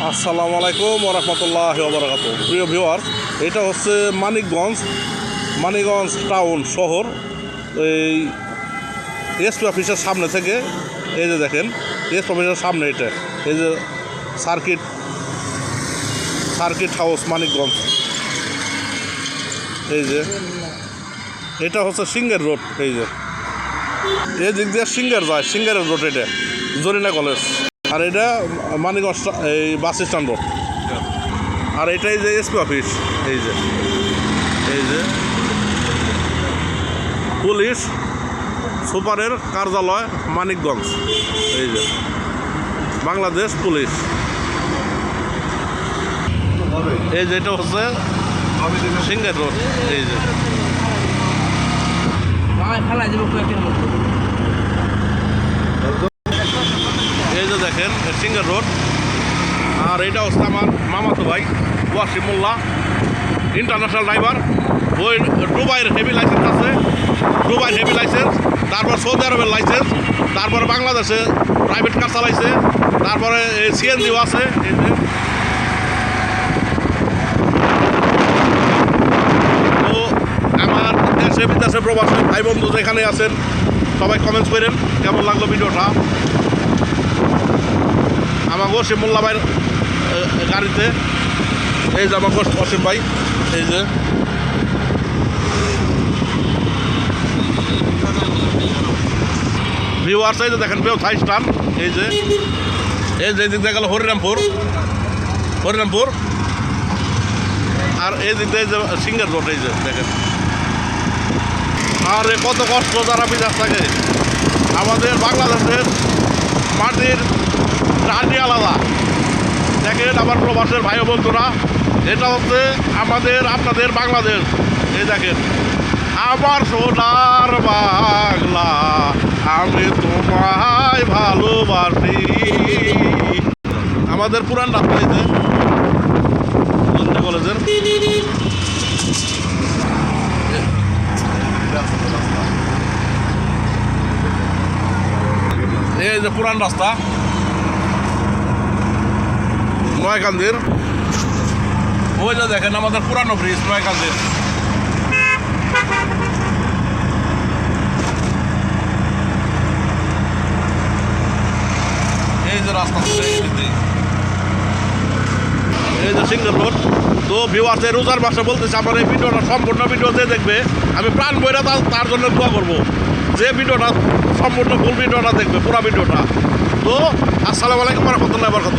আসসালামু আলাইকুম ওয়া রাহমাতুল্লাহি ওয়া বারাকাতুহু। প্রিয় ভিউয়ার্স, এটা হচ্ছে মানিকগঞ্জ টাউন শহর। এই এসপি অফিসের সামনে থেকে এই যে দেখেন, এসপি অফিসের সামনে এটা এই যে সার্কিট হাউস মানিকগঞ্জ। এই যে এটা হচ্ছে সিঙ্গার রোড। এই যে এই দিক দিয়ে সিঙ্গার যায়, সিঙ্গারের রোড এটা জরিনা কলেজ। আর এটা মানিকগঞ্জ এই বাস স্ট্যান্ড রোড। আর এটাই যে এসপি অফিস। এই যে পুলিশ সুপারের কার্যালয় মানিকগঞ্জ। এই যে বাংলাদেশ পুলিশ। এই যে এটা হচ্ছে সিঙ্গার রোড। এই যে এই যে দেখেন সিঙ্গার রোড। আর এটা হচ্ছে আমার মামাতো ভাই ওয়াসিম মোল্লা, ইন্টারন্যাশনাল ড্রাইভার। ওই দুবাইয়ের হেভি লাইসেন্স আছে, দুবাইয়ের হেভি লাইসেন্স, তারপর সৌদি আরবের লাইসেন্স, তারপরে বাংলাদেশে প্রাইভেট কার চালাইছে, তারপরে সিএনজিও আছে। এই যে তো আমার দেশে বিদেশে প্রবাসী ভাই বন্ধু যেখানে আছেন সবাই কমেন্টস করেন কেমন লাগলো ভিডিওটা। আমার ওয়াসিম মোল্লা ভাইয়ের গাড়িতে এই যে আমার ওয়াসিম ভাই। এই যে ভিউয়ার্স, এই যে দেখেন থাই স্টান। এই যে দিক দিয়ে গেল হরিরামপুর। আর এই দিক দিয়ে যে সিঙ্গার রোড। এই যে দেখেন, আর কত কষ্ট যারা বিদেশ থাকে। আমাদের বাংলাদেশের মাটির রাজি আলাদা। দেখেন আমার প্রবাসের ভাই বন্ধুরা, এটা হচ্ছে আপনাদের বাংলাদেশ। এই দেখেন, আমার সোনার বাংলা, আমি তোমায় ভালোবাসি। আমাদের পুরান রাস্তা এই যে কলেজের। এই যে পুরান রাস্তা নয়কান্দির। ওই যে দেখেন আমাদের পুরানো ব্রিজ নয়কান্দির। এই যে রাস্তা, এই যে সিঙ্গার রোড। তো ভিউয়ার্স, রোজার মাসে বলতেছে আমার এই ভিডিওটা সম্পূর্ণ ভিডিও যে দেখবে আমি প্রাণ বইরা তার জন্য দোয়া করবো, যে ভিডিওটা সম্পূর্ণ ফুল ভিডিওটা দেখবে, পুরো ভিডিওটা। তো আসসালামু আলাইকুম ওয়া রাহমাতুল্লাহি ওয়া বারাকাতুহু।